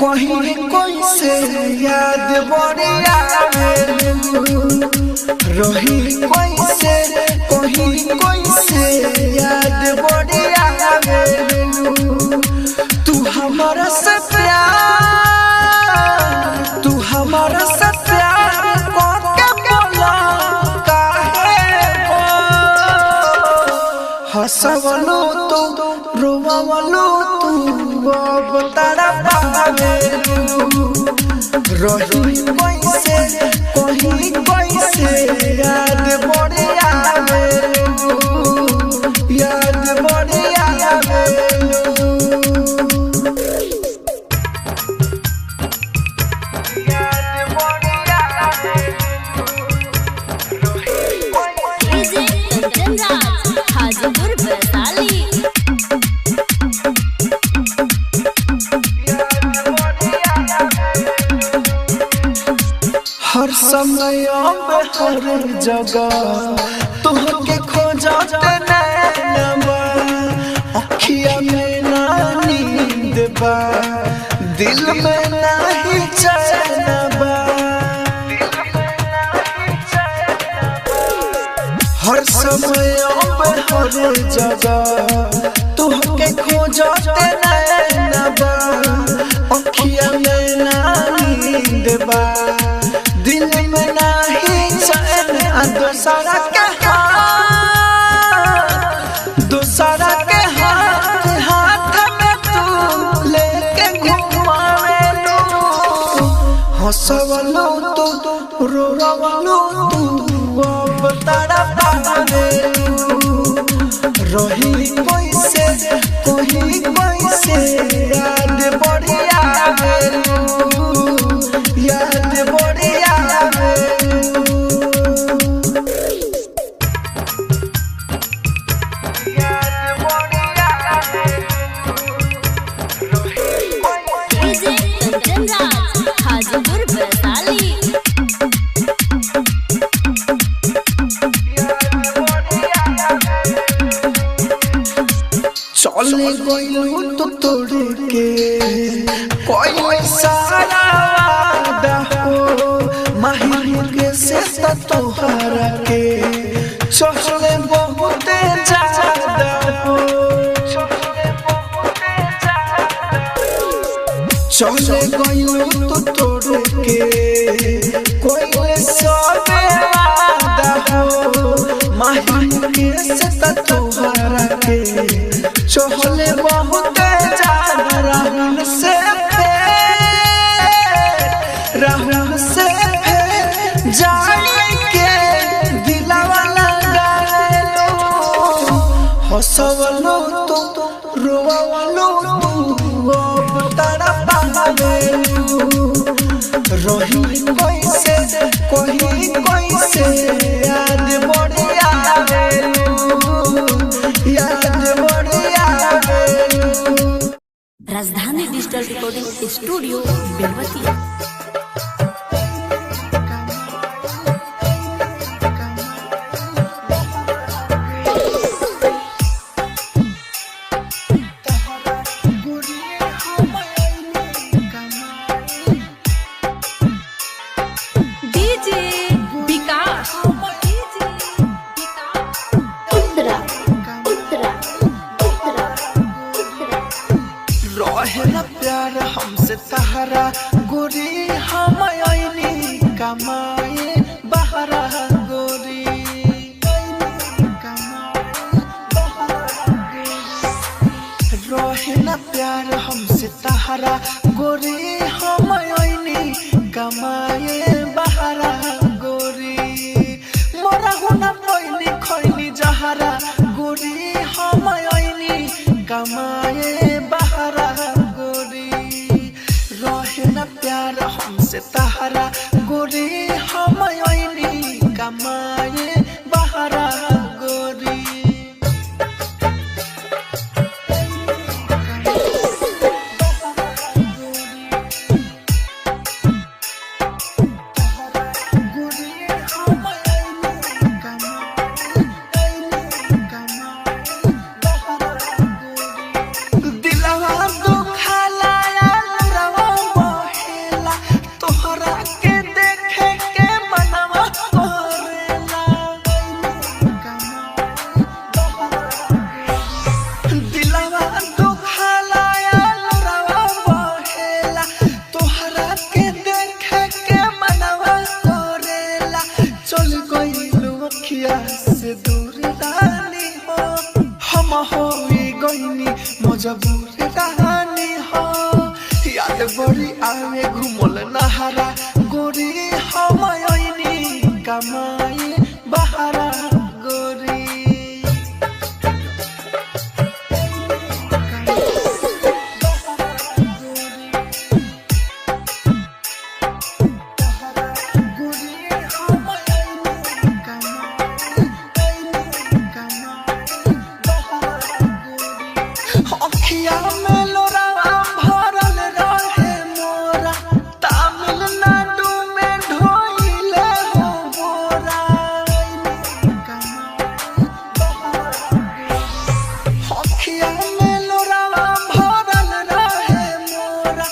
कहीं कोई से याद बढ़िया रही कोई से कहीं कोई से याद बढ़िया तू हमारा से प्यार तू हमारा से प्यार करके बोला काहे हंसवलो तो रोवलो तू अब तारा पावे रही कोई से कहीं कोई से याद बढ़िया याद बढ़िया हाजीपुर वैशाली हर समय हर जगह तुहके खोजते नैनबा अखिया में ना नींद बा दिल में नहीं चैन बा हर समय हर जगह तुहके खोजते नैनबा अखिया में ना नींद बा दिल में नहीं चैन दूसरा के हाथ में तू लेके घुमावे लो हंसवलो तो रोवलो तू अब तारा पावे रही कोई से कहीं कोई से याद बढ़िया याद बढ़िया हाजीपुर वैशाली चले गइलू तो तोड़ के कोई सारा वादा हो माही के से तोहरा के चले बहुत ज्यादा हो चले गइलू तो तोड़ के कोई सब वादा हो माही के से तोहरा के चहले बहुत ज्यादा राहुल से जाने के दिलावा लगा लो हंसवलो तो रोवलो तू अब तारा पावे रही कोई से कहीं कोई से याद बढ़िया याद बढ़िया Rajdhani digital recording studio Belwatiya DJ Vikas Uttara रहेला प्यार हमसे सहारा गोरी हम आईनी कमाए बहरा गोरी रहेला प्यार हमसे सहारा गोरी हम आईनी कमाए बहरा गोरी मोरा हुना पैनी खैनी जहरा गोरी हम आईनी कमाए बहरा गोरी रहे न प्यार हमसे तहरा गोरी हम आईनी कमाए बहरा गोरी गईनी मजबूर रहनी हो याद बड़ी आवे घुमल नहारा गोरी हम आईनी कमाई बहारा गोरी अखिया में लोरावा भरल रहे मोरा तमिलनाडु में ढोइले हो बोरा अखिया में लोरावा भरल रहे मोरा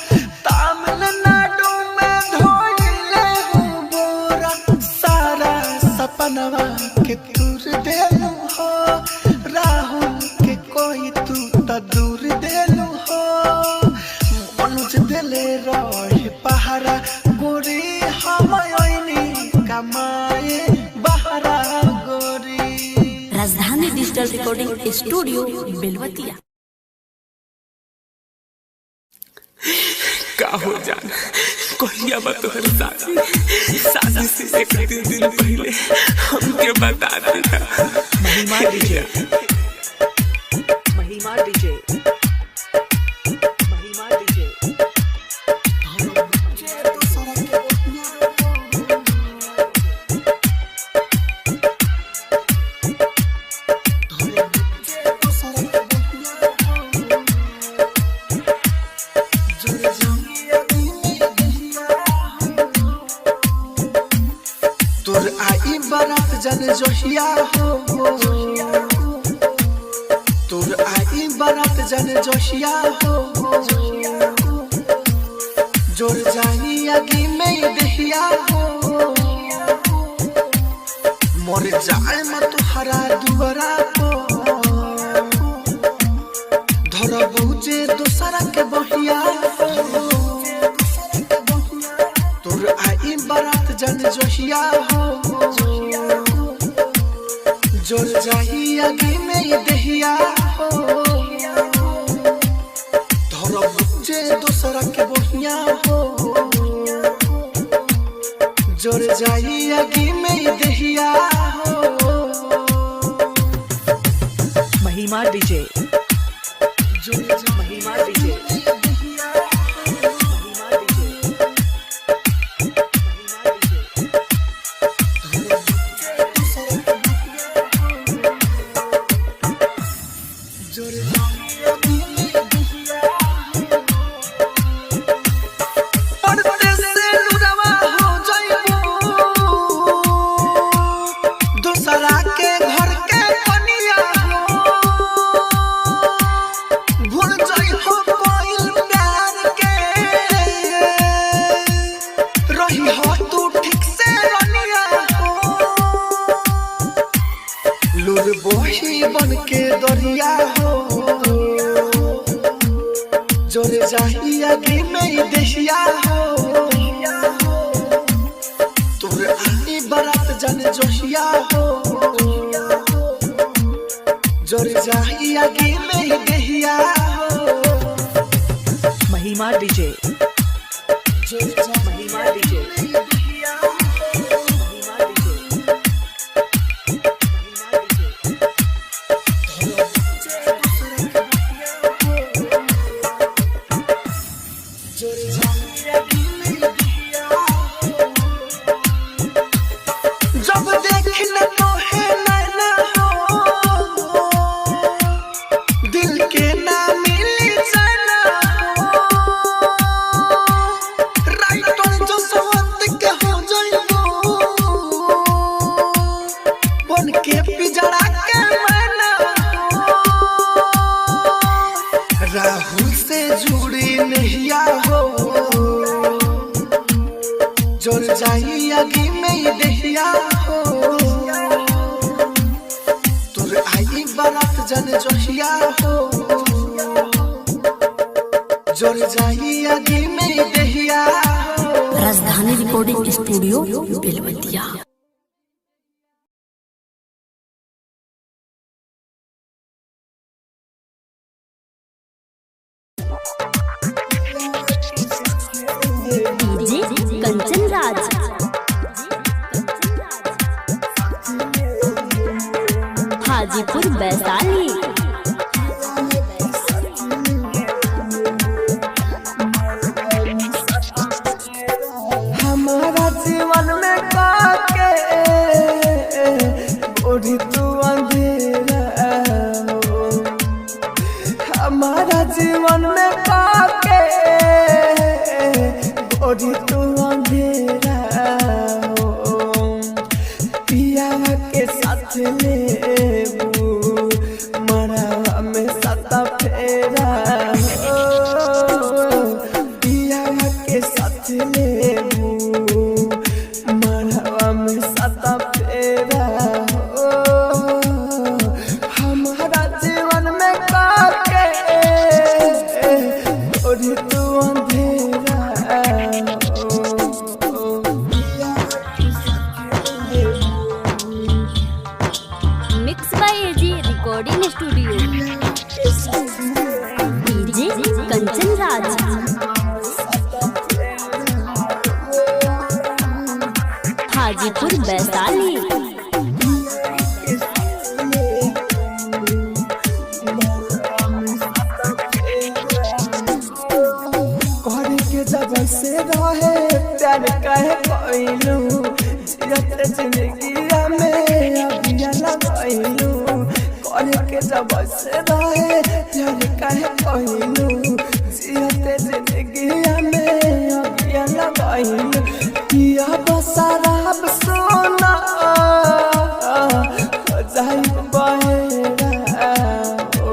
तमिलनाडु में ढोइले हो बोरा सारा सपनवा के दूर देलू हो राहुल के कोई तू दूर देलू हो मनुज दिले रहे पहारा गोरी हम आईनी कमाए बहारा गोरी। राजधानी डिजिटल रिकॉर्डिंग स्टूडियो बेलवतिया। का हो जान कहिया बा तोहर शादी से एक दिन पहले हमके बता देना। महिमा डीजे तोर आई बारात जन जोहिया हो तोर आई बारात जन जोहिया हो जोर जानी आगे में दहिया हो मोर जाए म तुहरा दुआरा हो धरबू जे दोसरा के बहिया हो तोर आई बारात जन जोहिया हो जोर जाही आगे में दहिया हो धरबू जे दोसरा के बहिया हो जोर जाही आगे में दहिया हो। महिमा डीजे महिमा डीजे बन के दरिया हो जोर जाही आगे में दहिया हो तोर आई बारात जन जोहिया हो जोर जाही आगे में दहिया हो। महिमा डीजे महिमा डीजे जब देखने तो है नैना हो दिल के ना मिली जाना हो राइटर जो सवंत के हो जाइबो बन के पिजड़ा के मैना हो राहुल से जुड़ी नहिया हो जोर जाही आगे में दहिया हो तोर आई बारात जन जोहिया हो जोर जाही आगे में दहिया हो। राजधानी रिकॉर्डिंग स्टूडियो बेलवतिया। हाजीपुर वैशाली। हमारा जीवन में काके गोरी तू अंधेरा हो, हमारा जीवन में काके गोरी तू अंधेरा हो, पिया के साथ लेबू मरवा में सता फेरा हो, पिया के साथ लेबू मरवा में सता फेरा हो, हमारा जीवन में काके गोरी तू अंधेरा हो, पिया के साथ लेबू mix by AG recording studio. DJ Kanchan Raj. Hajipur Vaishali. घर के जब से रहे प्यार कहे कहलू जियत जिंदगी में अबिया लगलू, घर के जब से रहे प्यार कहे कहलू जियत जिंदगी में अबिया लगलू, पिया बसराब सोना जाई बहेरा ओ,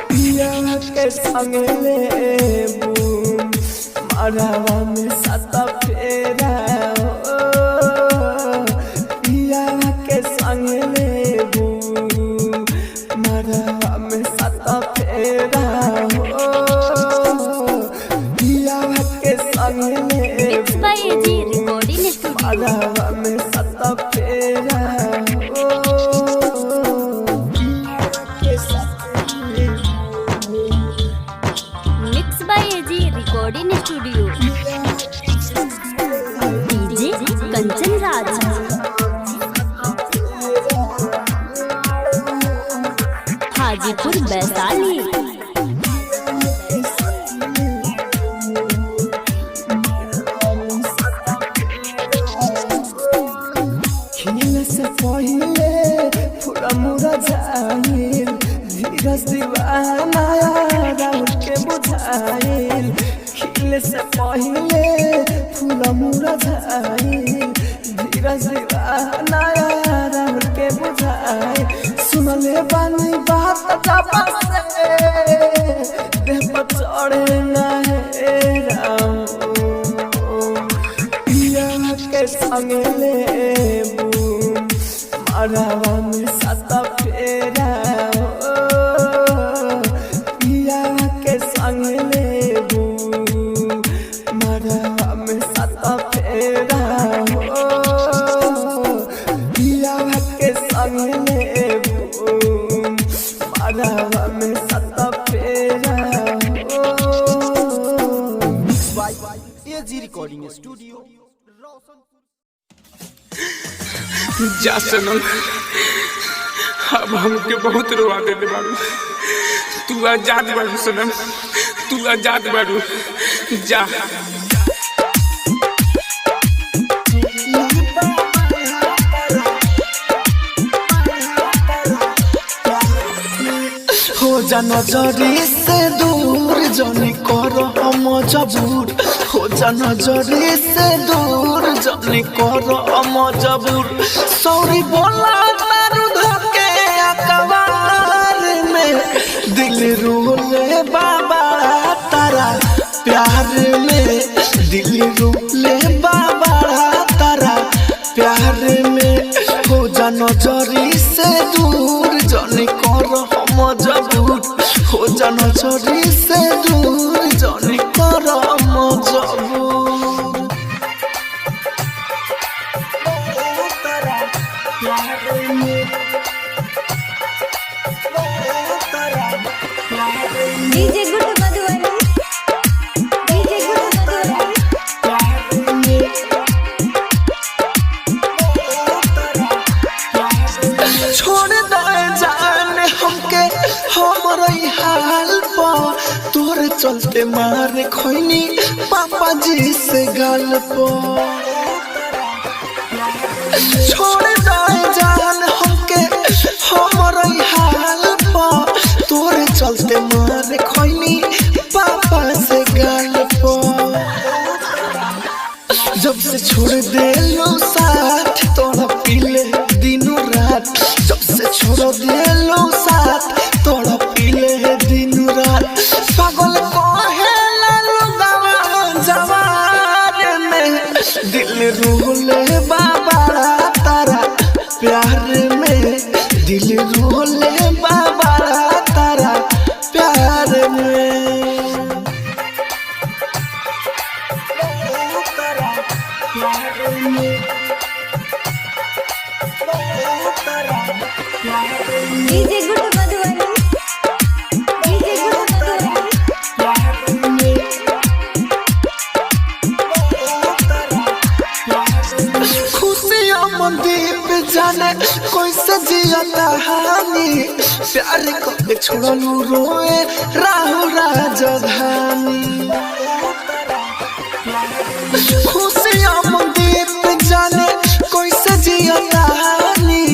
पिया के संग लेबू मरवा में सता फेरा हो, पिया के संग लेबू मरवा में सता फेरा हो, पिया के संग मिक्स लेबू बाय एजी रिकॉर्डिंग स्टूडियो। मरवा में सता फेरा हो, पिया के संग लेबू mix by AG recording studio. DJ Kanchan Raj. Hajipur Vaishali. खिल से पहले पूरा मुरा जाइल, धीरज दीवाना राहुल के बुझाइल, खिल से पहले पूरा मुरा जाइल, धीरज दीवाना राहुल के बुझाइल, सुनले बानी बात जाबा से देह पर चढ़े ना है राम, पिया के संग लेबू मरवा में सता फेरा हो, पिया के संग लेबू मरवा में सता फेरा हो, पिया के संग लेबू मरवा में सता फेरा हो। एजी रिकॉर्डिंग स्टूडियो जा सनम, अब हमके बहुत रोवा देले बारू, तू आजाद बारू सनम, तू आजाद बारू, जा। हो जा नजरी से दूर जनी करो हम जबूर, हो जा नजरी से दूर जनी करो हम जबूर, सॉरी बोला मारू धोके अकबार में, दिल रोले बाबा तारा प्यार में, दिल रोले बाबा तारा प्यार में, हो जा नजरी से दूर जनी करो हम जबूर, हो जा नजरी से दूर जनी करो हम जबूर, DJ good Madhubani. DJ good Madhubani. छोड़ दो जाए जान हमके हमरे हाल पा तोरे चलते मार खोइनी पापा जी से गाल पा छोड़ जाए जान हमके हमरे हाल पा तोरे चलते मार खोइनी पापा से गाल पा जब से छोड़ दे लो साथ तोड़ा पीले दिनों रात जब से छोड़ दे लो साथ तोड़ा पीले दिनों रात पागल कहे ललुगावा जवार में दिल रोले बाबा तारा प्यार में दिल रोले बाबा तारा प्यार में DJ good Madhubani DJ good Madhubani खुशियाँ मंदीप जाने कोई सजिया कहानी प्यार को छोड़लू रोए राहु राजधानी खुशियाँ मंदीप जाने कोई सजिया कहानी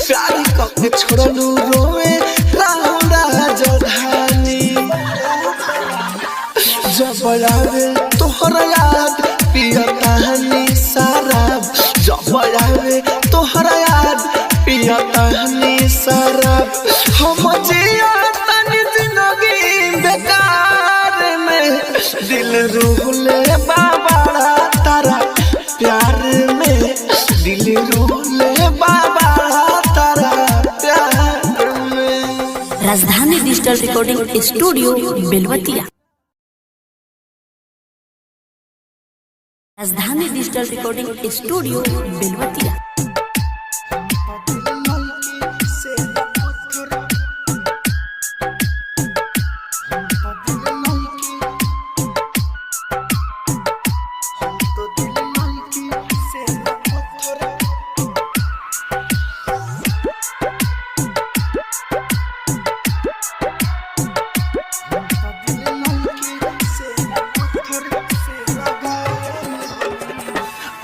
प्यार को छोड़लू रोए राहु राजधानी जब आवे तोहर याद पिया कहानी शराब जब आवे तोहर याद पिया कहानी शराब हम जिया तनी जिंदगी बेकार में दिल रोले बाबा तारा प्यार में दिल रोले बाबा तारा प्यार में राजधानी डिजिटल रिकॉर्डिंग स्टूडियो बेलवतिया। राजधानी डिजिटल रिकॉर्डिंग स्टूडियो बेलवतिया।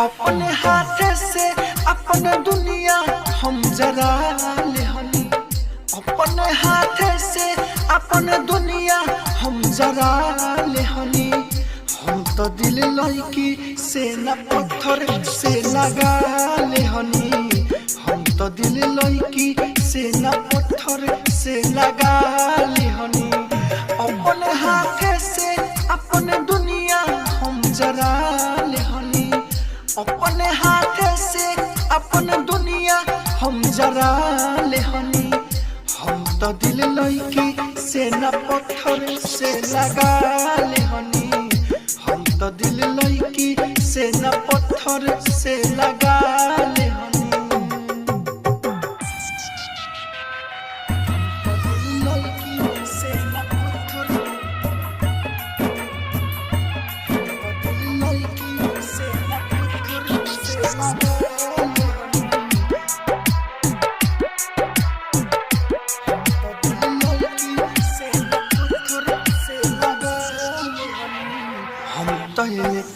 अपने हाथ से अपने दुनिया हम जरा ले हनी अपने हाथ से अपने दुनिया हम जरा ले हनी हम तो दिल लड़की से न पत्थर से लगा ले हनी हम तो दिल लड़की से न पत्थर से लगा ले हनी अपने हाथ से अपने दुनिया हम जरा ले हनी अपने हाथ से अपने दुनिया हम जरा ले हनी हम तो दिल लड़की से न पत्थर से लगा ले हनी हम तो दिल लड़की से न पत्थर से लगा ले हनी लड़की से न पत्थर लड़की से न पत्थर से लगा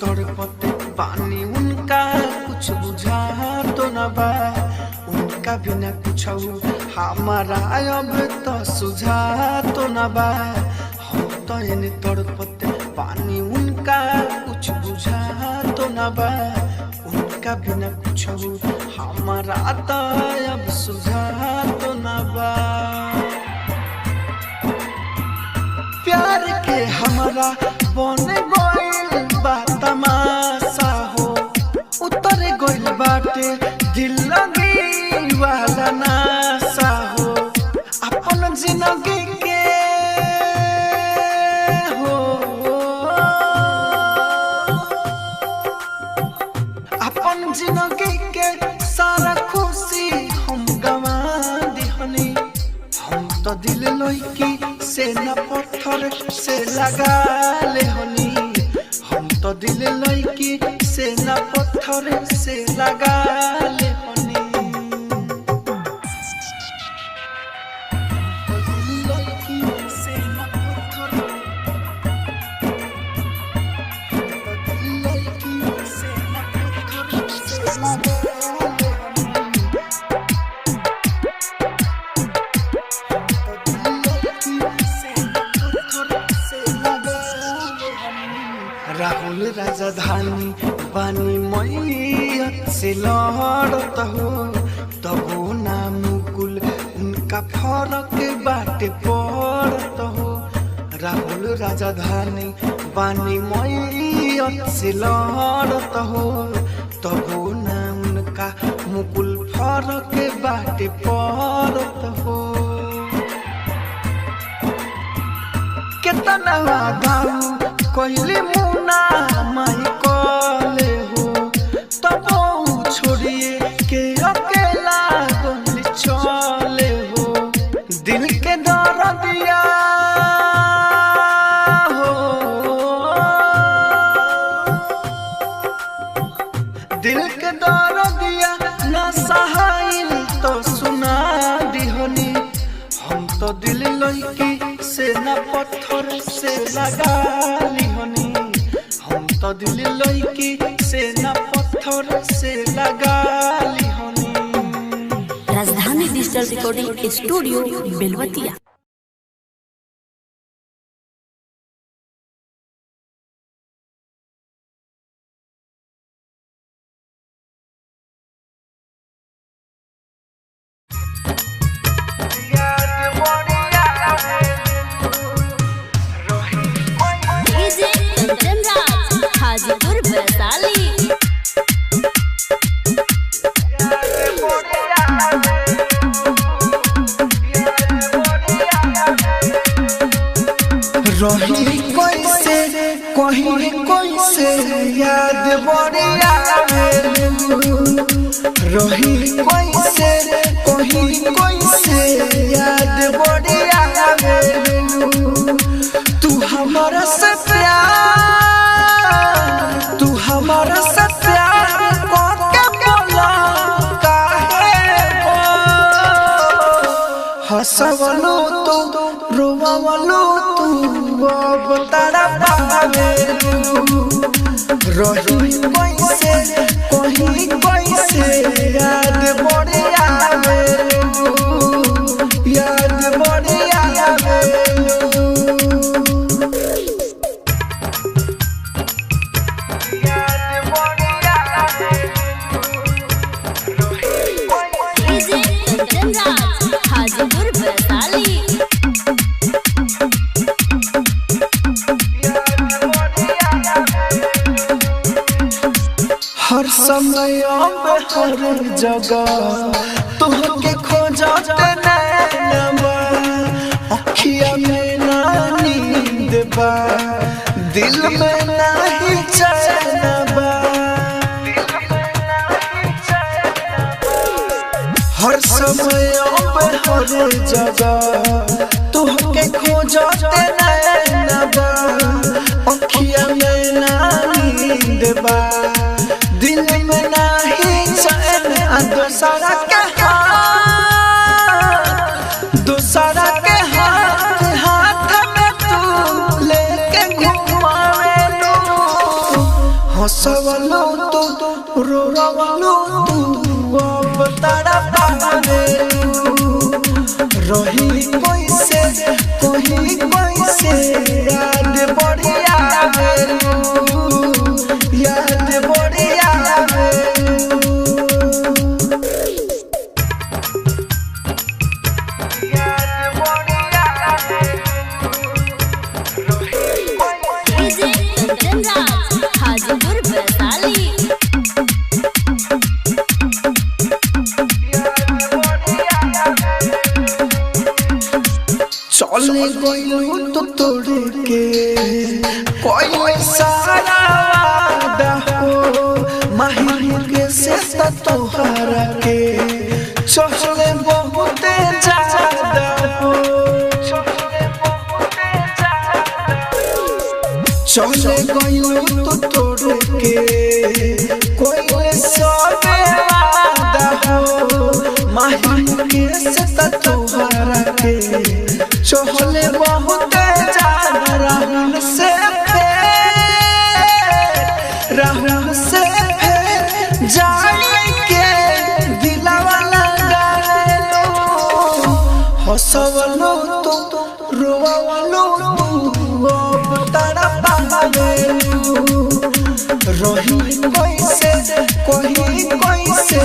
तड़पते पानी उनका कुछ बुझा तो न बा उनका बिना कुछ हमारा अब तो सुझा तो न बा हम तो तड़पते पानी उनका कुछ बुझा तो न बा उनका बिना कुछ हमारा तो अब सुझा तो न बा प्यार के हमारा बन गइल बा तमाशा हो उतर गइल बाटे दिल लगी वाला नाशा हो अपन जिंदगी के हो अपन जिंदगी के सारा खुशी हम गवा दिहनी हम तो दिल लड़की से न पत्थर से लगा ले हनी हम तो दिल लड़की से न पत्थर से लगा ले हनी राजधानी बानी मैयत से लड़त हो तबो ना मुकुल उनका फरक बाटे पड़त हो। राहुल राजधानी बानी मैयत से लड़त हो तबो ना उनका मुकुल फरक बाटे पड़त हो। केतना दाऊ कहले मुना माई कले हो तबो छोड़िए के अकेला गोली चले हो। दिल के दर्दिया हो दिल के दर्दिया ना सहाइल तो सुना दिहनी हम तो दिल लइकी से ना पत्थर से लगा लिहनी हम तो दिल लइकी से ना पत्थर से लगा लिहनी। Rajdhani digital recording studio Belwatiya. DJ Kanchan Raj Hajipur Vaishali. रही कैसे कहीं कैसे याद बढ़िया रही कैसे कहीं कैसे याद बढ़िया तू हमारा से प्यार तू हमारा से प्यार करके बोला काहे हंसवलो तो रोवलो तू अब तारा पावे रही कैसे कहीं कैसे याद बढ़िया याद बढ़िया डीजे कंचन राज हाजीपुर वैशाली। हर समय हर जगह तुहके खोजते नैनबा अखिया में ना नींद बा दिल में नहीं चैन बा हर समय हर जगह तुहके खोजते नैनबा अखिया में ना नींद बा दिल में नहीं चैन दूसरा के हाथ में तू लेके घुमावे लो हंसवलो तो रोवलो तू अब तारा पावे रही कैसे कहीं कैसे याद बढ़िया याद बढ़िया डीजे कंचन राज हाजीपुर वैशाली। चले गइलू तो तोड़ के कोई सारा वादा हो माही के से तोहरा के चले बहुत ज्यादा हो चले गइलू तो तोड़ के कोई सब वादा हो माही के से तोहरा के चहले बहुत ज्यादा राहुल से जाने के दिलावा लगा लो हंसवलो तो रोवलो तू अब तारा पावेलू रही कैसे कहीं कैसे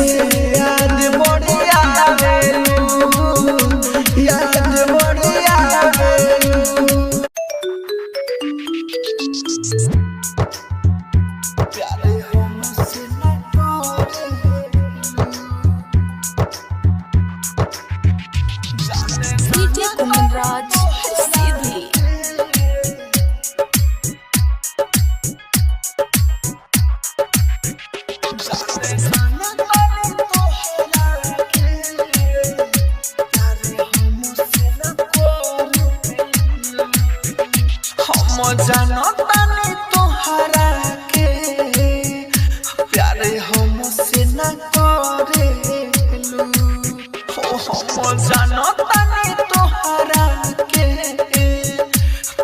याद बढ़िया आवेलू याद बढ़िया आवेलू प्यारे हमसे न डीजे कुमनराज सीधी जानतानी तोहरा के प्यारे हमसे न करेलू हम जानतानी तोहरा के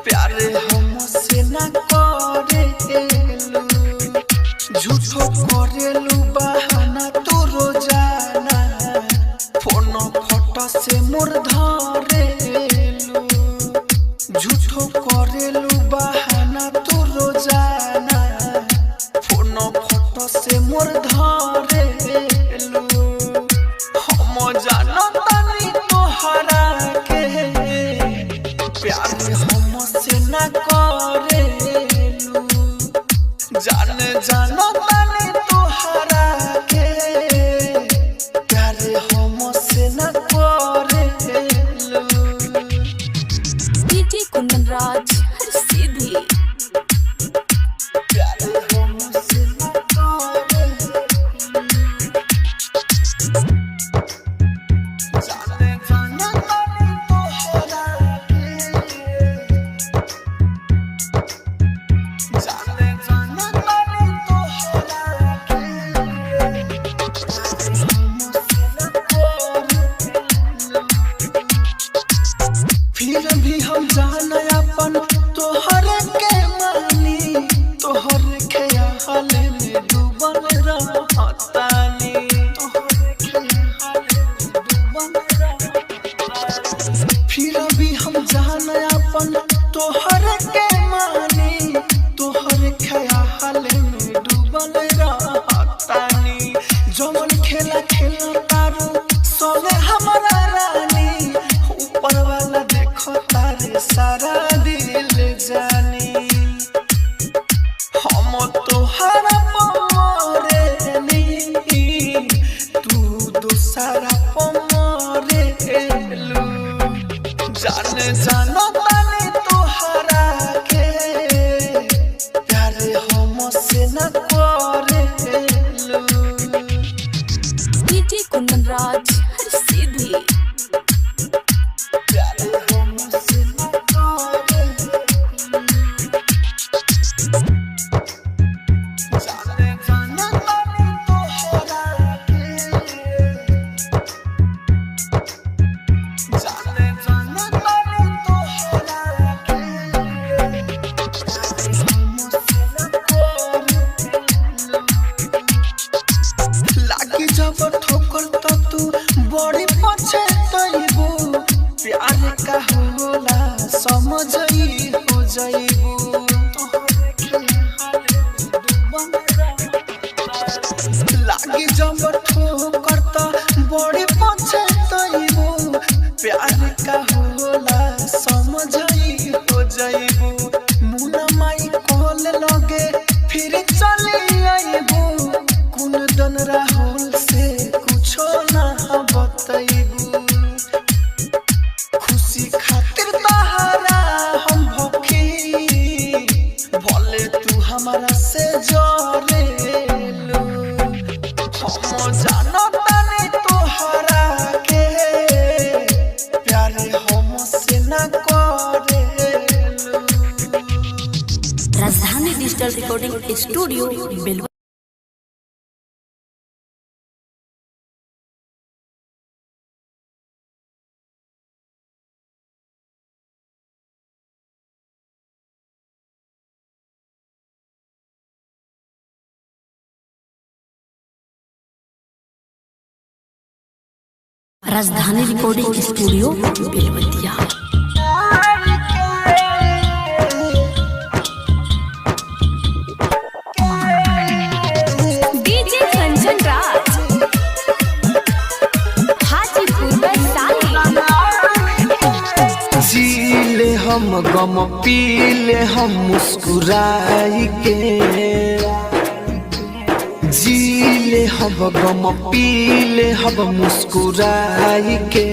प्यारे हमसे न करेलू झूठो करेलू बहाना तू रोजाना फोन फट से मोर धरेलू झूठो करेलू बहाना तू रोजाना फोन फोटो से मोर धरेलू हम जानतानी तोहरा के प्यार हमसे न करेलू जानतानी तोहरा के प्यार हमसे न करेलू डीजे कुमनराज सीधी प्यारे हमसे न करेलू जानतानी तोहरा के जानतानी तोहरा के फिर भी हम जान अपन तोहर के मानी तोहर ख्याल में डूबल रहतानी फिर भी हम जान अपन तोहर के मानी तोहर ख्याल में डूबल रहतानी जवन खेला तारू सोने हमारा रानी ऊपर वाला देखो तारे सारा दिल जानी हम तोहरा पमरे नी तू दूसरा पमरे लू जानतानी तोहरा के प्यारे हमसे न करेलू डीजे कुमनराज सीधी प्यारे हमसे न करेलू जानतानी तोहरा के जानतानी तोहरा के हमसे न करेलू लागी जब ठोकर त तू बड़ी पछताइबू प्यार का होला समझई हो जाइबू लागी जब ठोकर त बड़ी पछताइबू प्यार का होला समझई हो जाइबू मुना माई कॉल लगे फिर चली आइबू कुन दन राहुल से कुछो ना बतइबू खुशी खातिर तहरा हम भखी भले तू हमारा से जरेलू हम जानतानी तोहरा के प्यारे हमसे न करेलू राजधानी डिजिटल रिकॉर्डिंग स्टूडियो बेलवा राजधानी रिकॉर्डिंग स्टूडियो बेलवतिया हम गम पीले हम मुस्कुराई के जीले हम गम पीले हम मुस्कुराई के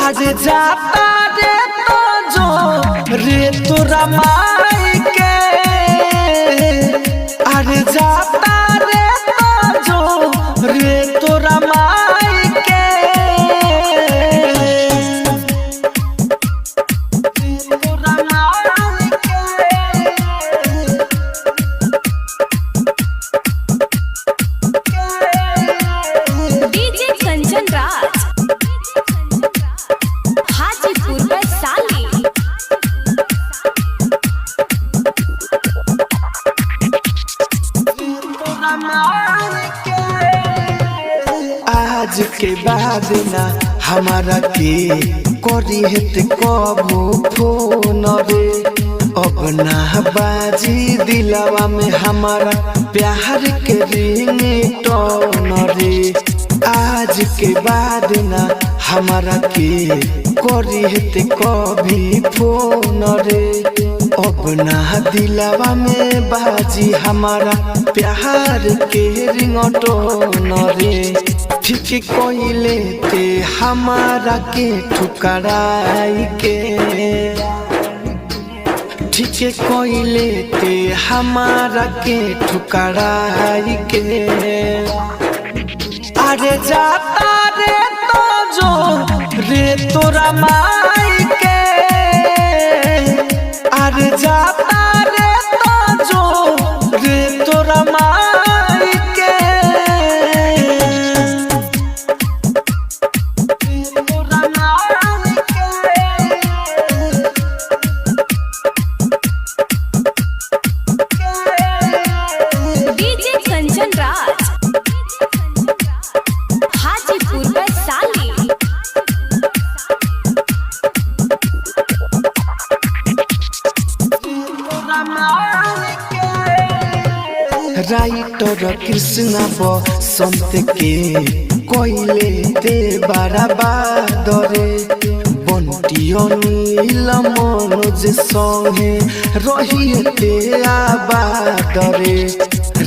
आज जाता रे तो जो रे तोरा माई के आज जाता रे तो जो रे तोरा माई के डीजे कंचन राज हाजीपुर वैशाली। आज के बाद ना हमारा के करी हेते कबो फोन रे अब ना बाजी दिलवा में हमारा प्यार के रिंगटोन रे आज के बाद ना हमारा के करी हेते कभी फोन रे अब ना दिलवा में बाजी हमारा प्यार के रिंगटोन रे ठीक कोइले ते हमारा के ठुकराई के ठीक कोइले ते हमारा के ठुकराई के अरे जाता रे तो जो रे तोरा माई के अरे जाता रे तो जो रे तोरा माई के डीजे कंचन राज हाजीपुर वैशाली। राइटर कृष्ण बसंत के कोइले ते बराबादरे बंटियो नील मनोज संगे रही ते आबादरे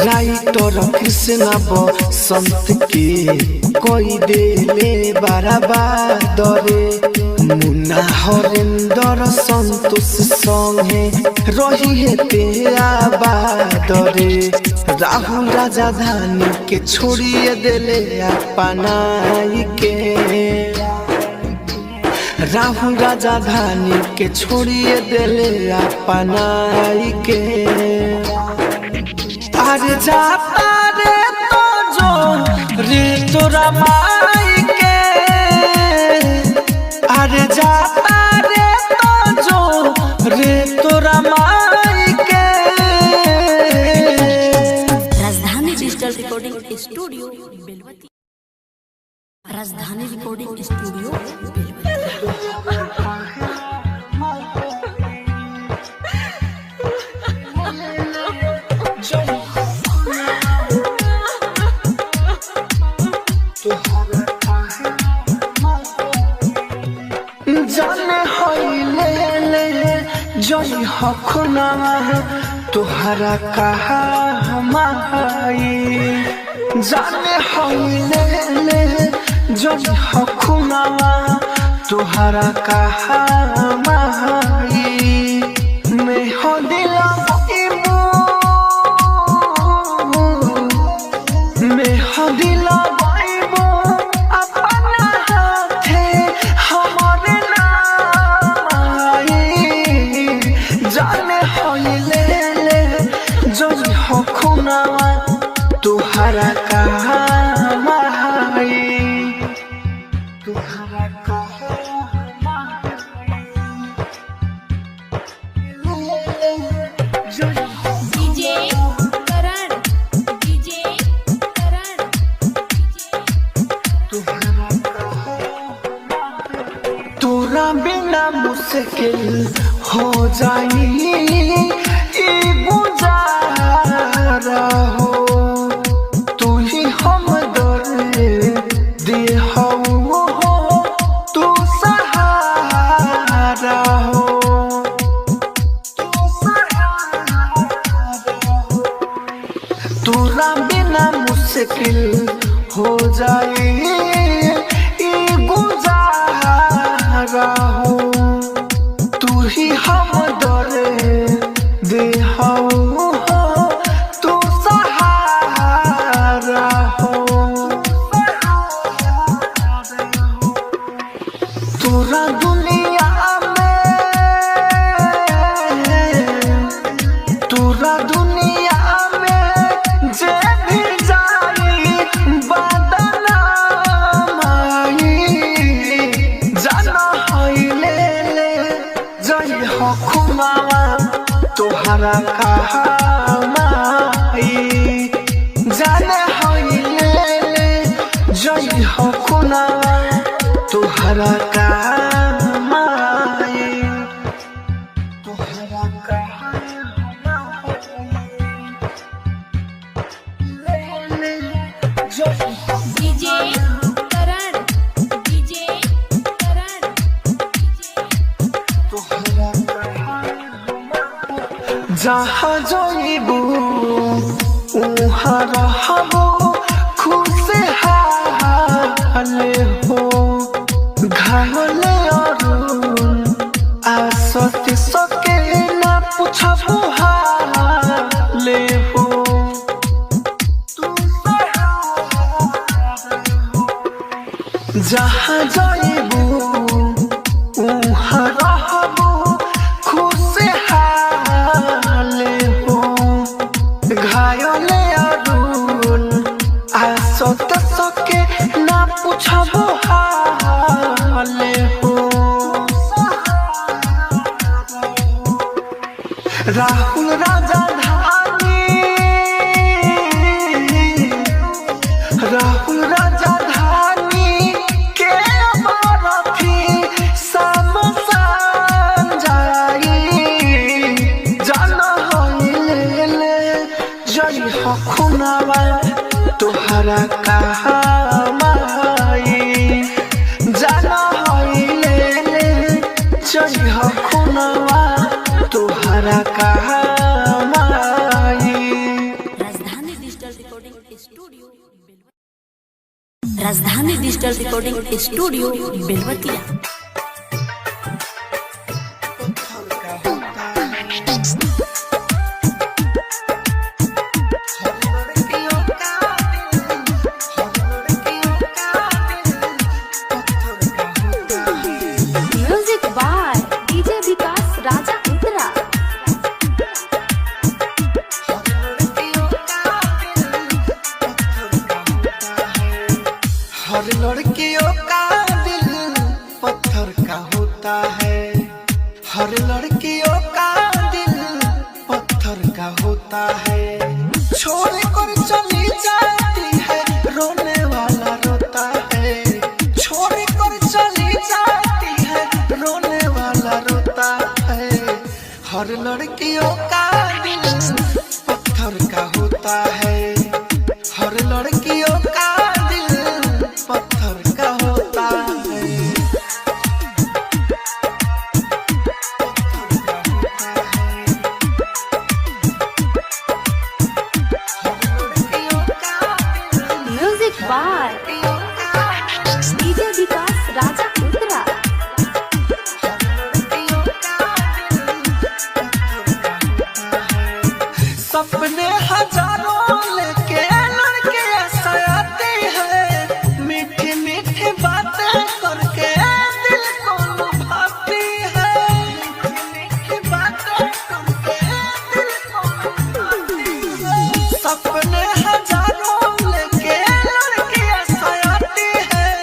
राइटर कृष्ण बसंत के कोई देले बराबादरे मुन्ना हरेंद्र संतोष संगे रही ते आबादरे राहुल राजधानी के छोड़िए दिले अपनाई के राहुल राजधानी के छोड़िए दिले अपनाई के अरे जाता रे तो जो रे तोरा माई के अरे जाता रे तो जो रे तोरा माई के राजधानी डिजिटल रिकॉर्डिंग स्टूडियो बेलवती। राजधानी रिकॉर्डिंग स्टूडियो बेलवती। जाने होइले ले जोई हखना तोहरा कहा हमाई जाने होइले ले जोई हखना तोहरा कहा हमाई मैं हो दिला मैं हो दिला तुहरा कहा माई तुहरा कहा डीजे करण डीजे करण तोरा बिना मुश्किल हो जाई गुजारा हो तू ही हम दर्द दे हो तू सहारा तोरा दुनिया में, तोरा दुनिया में जे भी जाई बदनामाई, जाना हई ले ले जई हो खुनावा तोहरा कहामाई, जाने हई ले ले जई हो खुनावा तोहरा कहामाई, तोहरा कहामाई जई हो डीजे करण डीजे करण जहाँ जाइबू उहाँ रहबो खुशहाल हो, घायल अरुण आसती सके ना पूछबू हाल हो, जहाँ जाइबू उहाँ रहबो खुशहाल हो, घायल अरुण आसत सके ना पूछबो हाल हो, राहुल राजधानी, राहुल राजधानी के अमरथी समसान जाई, जाना हई ले ले जई हो खुनावा तोहरा कहामाई, जाना हई ले ले जई हो खुनावा तोहरा कहामाई। Rajdhani digital recording studio Rajdhani digital recording studio Belwatiya. Music by DJ Vikas Raja Uttara. हर लड़कियों का दिल पत्थर का होता है, हर लड़कियों का दिल पत्थर का होता है, छोड़ कर चली जाती है रोने वाला रोता है, छोड़ कर चली जाती है रोने वाला रोता है, हर लड़कियों का दिल पत्थर का होता है, हर लड़कियों का दिल पत्थर का होता है। Music by DJ Vikas Raja Uttara. सपने हजारों लेके लड़के आते हैं, मीठी मीठी बातें करके दिल को लुभाती है, मीठी बातें करके दिल को लुभाती है, सपने हजारों लेके लड़के आते हैं,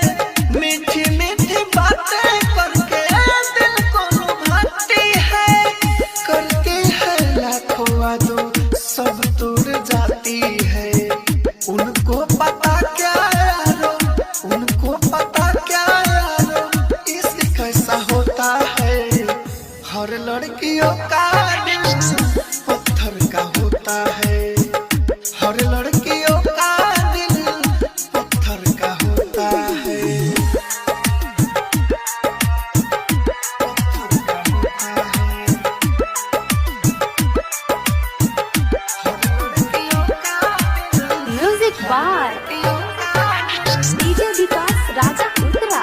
मीठी मीठी बातें करके दिल को लुभाती है, करती है लाखों वादों सब टूट जाती है, उनको पता क्या यारो, उनको पता क्या यारो इश्क कैसा होता है, हर लड़कियों का दिल पत्थर का होता है, हर लड़कियों का दिल पत्थर का होता है, music by DJ Vikas Raja Uttara.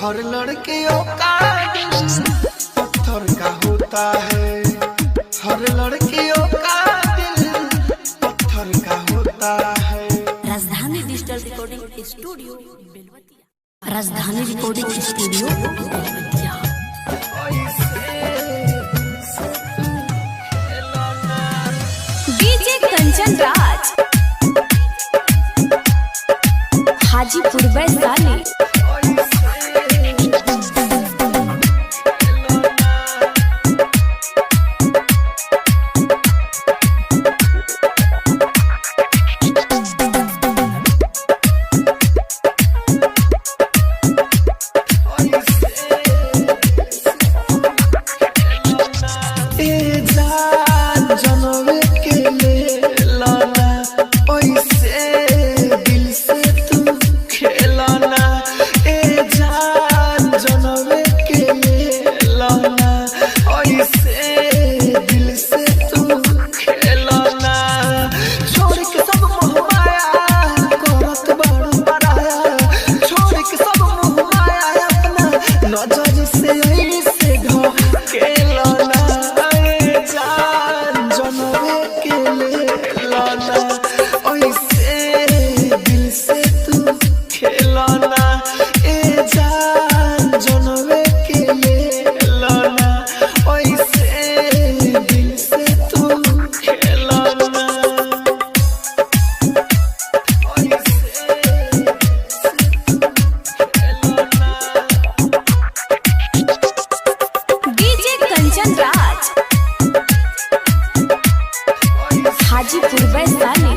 हर लड़कियों का दिल पत्थर का होता है, हर लड़कियों का दिल पत्थर का होता है। राजधानी digital recording studio Belwatiya. Rajdhani recording studio Belwatiya. DJ Kanchan Raj Hajipur Vaishali. Hajipur Vaishali.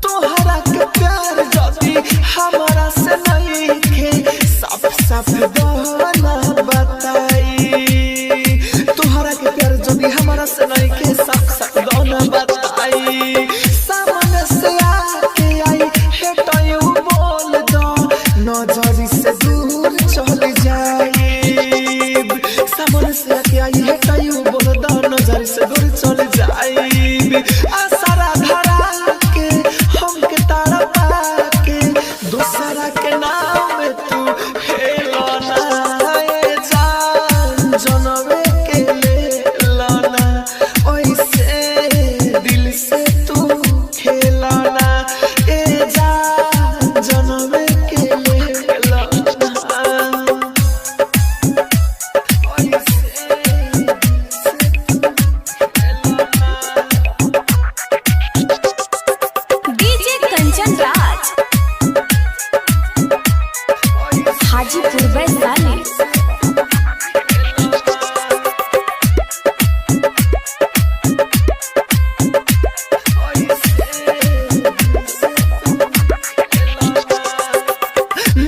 तोहरा के प्यार जदी हमारा से नहीं खे, साफ साफ बहाना बताई। तोहरा के प्यार जदी हमारा से नहीं खे, साफ साफ बहाना बताई। सामने से आके आई है तो यूं बोल दो, नजरी से दूर चली जाई। सामने से आके आई है तो यूं बोल दो, नजरी से दूर चली जाई। आसरा धरा के हमके तारा पाके, दूसरा के नाम तू हेलो ना जान जनवे के ले लाना। ओइसे दिल से तू खेला ना ए जान जनवे के ले लाना। डीजे कंचन राज हाजीपुर वैशाली।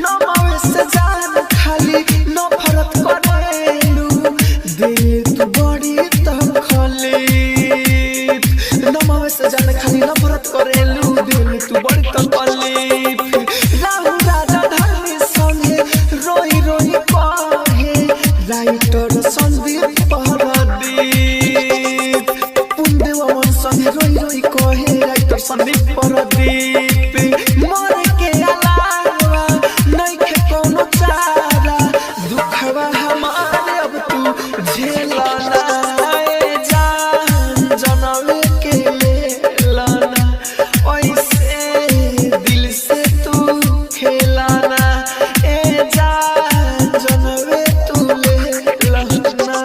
नमावे से जान खाली नफरत करेलू, दिल तू बड़ी तकलीफ। नमावे से जान खाली नफरत करेलू, दिल तू बड़ी तकलीफ। राहु राजा धनी संगे रोई रोई कहे, राइटर संदीप परदीप। पुंदेवन संगे रोई रोई कहे, राइटर संदीप परदीप। मरे के अलावा नइखे कोनो चारा, दुखवा हमारे अब तू झेला ना ए जान जनवे के ले लाना। ओइसे दिल से तू खेला ना ए जान जनवे तू ले लाना।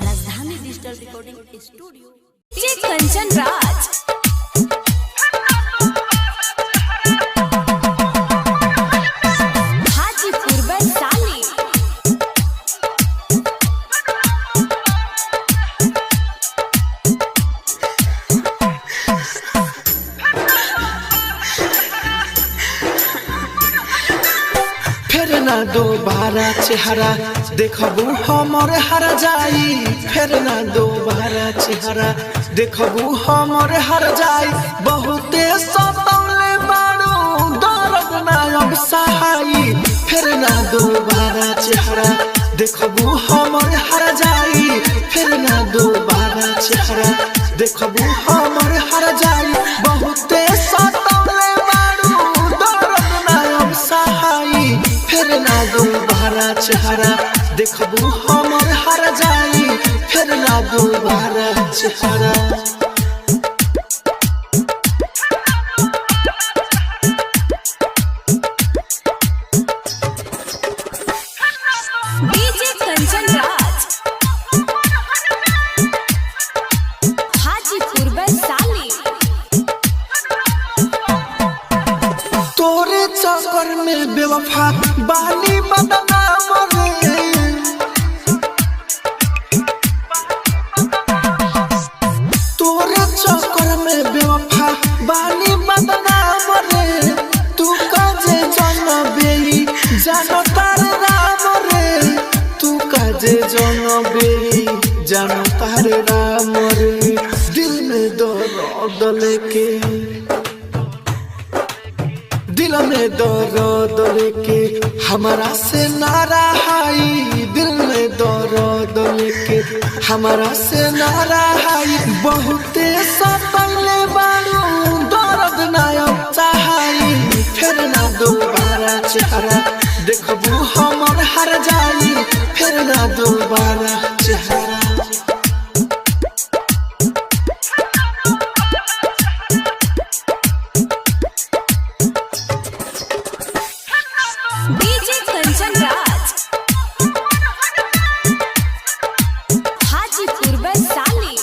Rajdhani digital recording studio. DJ Kanchan Raj Hajipur Vaishali. फिर ना दोबारा चेहरा देखबू हमर हर जाई। फिर ना दोबारा चेहरा देखबू हमर हर जाई। बहुते सतौले बारू दर्द ना अब सहाई। फिर ना दोबारा चेहरा देखबू हमर हर जाई। देखबू हमर हर जाई बहुते सतावले बारू दर्द ना अब सहाई फिर ना दोबारा चेहरा देखबू हमर हर जाई फिर ना दोबारा चेहरा डीजे कंचन राज हाजीपुर वैशाली तोरे चक्कर में बेवफा बानी बदनाम रे तोरे चक्कर में बेवफा बानी बदनाम रे तू काजे जनबेली जानो तार राम रे तू काजे जनबेली जानो तार राम रे दिल में दर्द लेके दिल में दर्द लेके हमारा से नारा हाई दिल में दर्द लेके हमारा से नारा हाई बहुते सतावले बारू दर्द ना अब चाहाई फिर ना दोबारा चेहरा देखबू हमर हर जाई फिर ना दोबारा चेहरा डीजे कंचन राज हाजीपुर वैशाली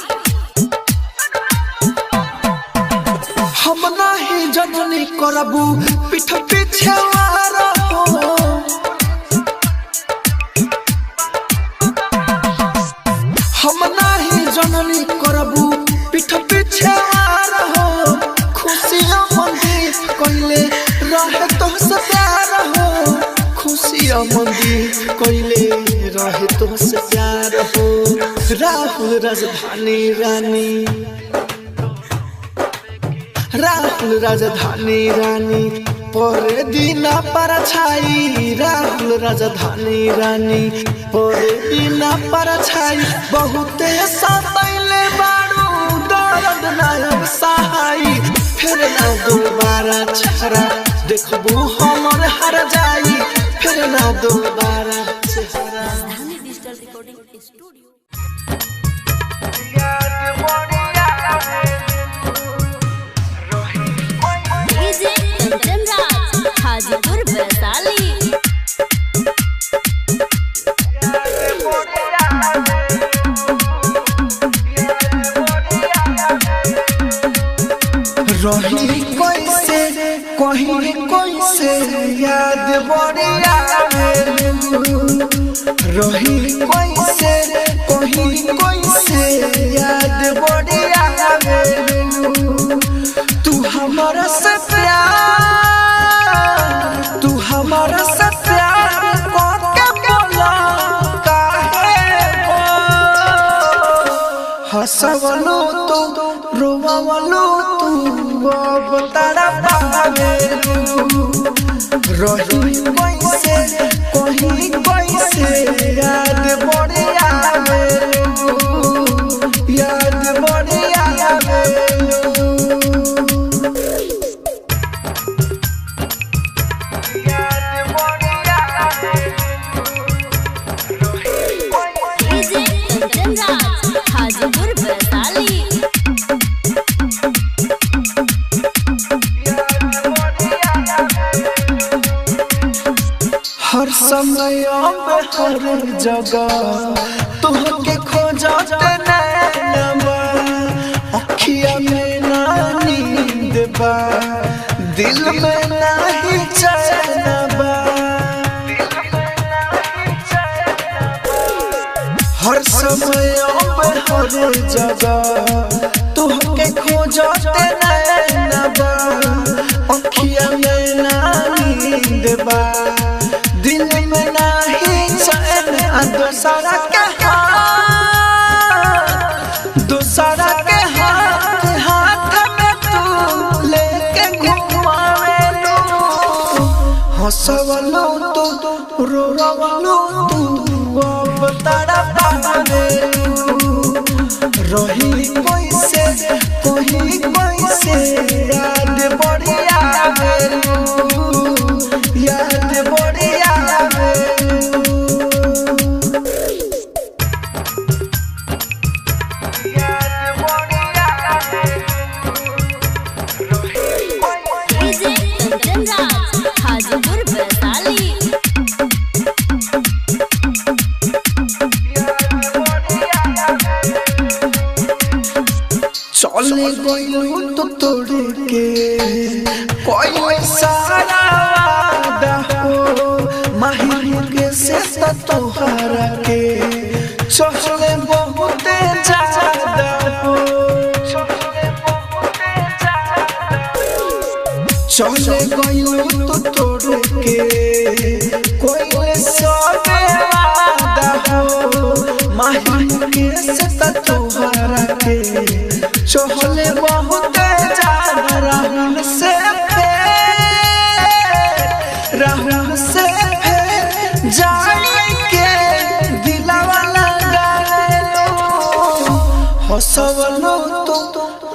हम नाही जननी करबू पीठ पीछे वार हो हम नाही जननी करबू पीठ पीछे वार हो खुशियां मंदिर कोइले रहे तोहसे प्यार हो खुशियां मंदिर कोइले रहे तोहसे प्यार हो राहुल राजधानी रानी राहुल राजधानी रानी पर दीना पर छाई राहुल राजधानी रानी पर दीना पर छाई बहुते सतावले बारू दर्द ना अब सहाई फिर ना दोबारा चेहरा देखबू हमर हर जाई फिर ना दोबारा चेहरा Rajdhani digital recording studio DJ Kanchan Raj Hajipur Vaishali रही कैसे कहीं कैसे याद बढ़िया रही कैसे कहीं कैसे याद बढ़िया तू हमारा से प्यार तू हमारा से प्यार करके बोला काहे हंसवलो तो रोवलो तू अब तारा पावे रही कैसे कहीं कैसे याद बढ़िया याद बढ़िया डीजे कंचन राज हाजीपुर वैशाली हर समय हर जगह तुहके खोजते नैनवा अखिया में ना नींद बा दिल में नहीं चैन बा हर समय हर जगह तुहके खोजते नैनवा अखिया में ना नींद बा दिल में नहीं चैन दूसरा के हाथ में तू लेके घुमावे लो हंसवलो तो रोवलो तू अब तारा पावे रही कैसे चले गइलू तो तोड़ के कोई सारा वादा हो माही के से तोहरा के चले बहुत ज्यादा हो चले गइलू तो तोड़ के कोई सारा वादा हो माही के से तोहरा के चले बहुत ज्यादा राहुल से जाने के दिलवा लगालो हंसवलो तो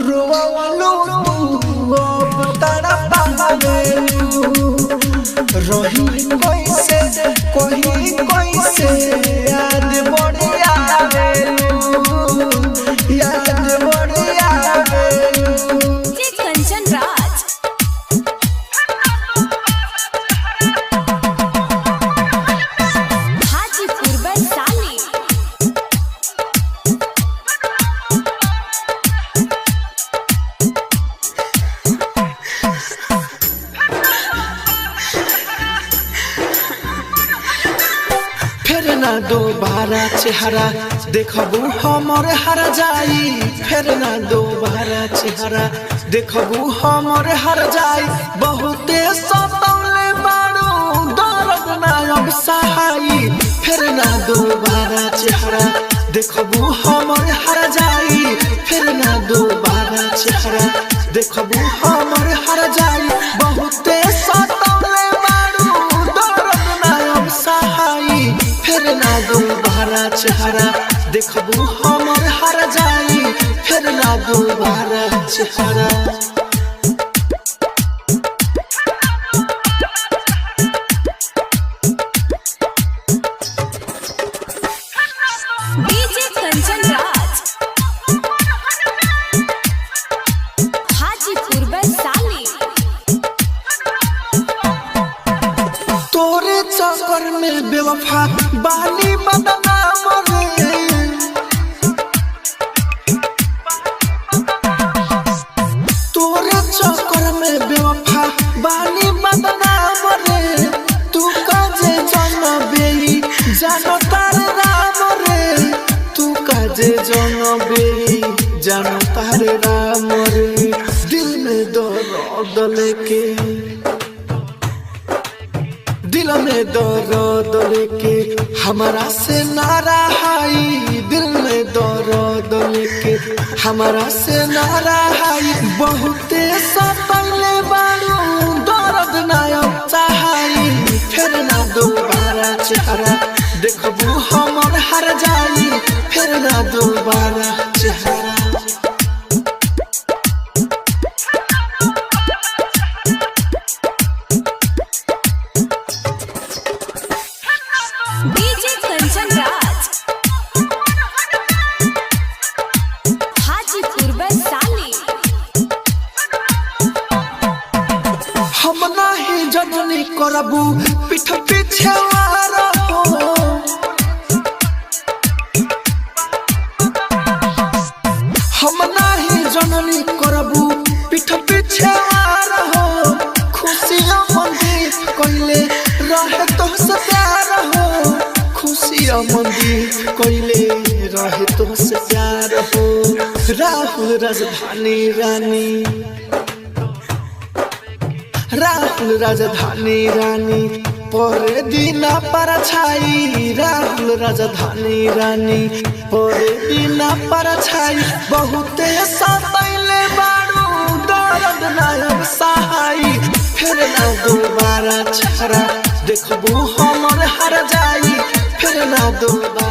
रोवलो तू अब तारा पावेलू रही कैसे कैसे याद बड़ी आवेलू याद बड़ी कंचन राज हाजीपुर वैशाली फिर ना दोबारा चेहरा देखबू हमर हर जाई फिर ना दोबारा चेहरा देखबू हमर हर जाई बहुते सतौले बारू दर्द ना अब सहाई फिर ना दोबारा चेहरा देखबू हमर हर जाई फिर ना दोबारा चेहरा देखबू हमर हर जाई बहुते सतौले बारू दर्द ना अब सहाई फिर ना दोबारा चेहरा देखबू हमर हर जाई फिर ना दोबारा चेहरा डीजे कंचन राज हाजीपुर वैशाली तोरे चक्कर में बेवफा बानी बदनाम रे तोरे चक्कर में बेवफा बानी बदनाम रे तू काजे जनबेली जानो तार राम रे तू काजे जनबेली जानो तार राम रे दिल में दर्द लेके दिल में दर्द लेके हमारा से नारा हाई दिल में दर्द लेके हमारा से नारा हाई बहुते सतले बारू दर्द ना चाहाई फिर ना दोबारा चेहरा देखबू हमर हर जाई फिर ना दोबारा चेहरा डीजे कंचन राज हाजीपुर वैशाली हम नहीं जननी करबू पीठ पीछे वार हो हम नहीं जननी करबू पीठ पीछे वार हो खुशियां मंदी कोइले रहे तो से प्यार हो खुशियां मंदी कोइले रहे तो से प्यार हो राहुल राजधानी राहुल राजधानी रानी पर दीना पर छाई राहुल राजधानी रानी पर दीना पर छाई बहुते सतैले बारू दर्द ना अब सहाई फिर ना दोबारा चेहरा देखबू हमर हर जाई फिर ना दोबारा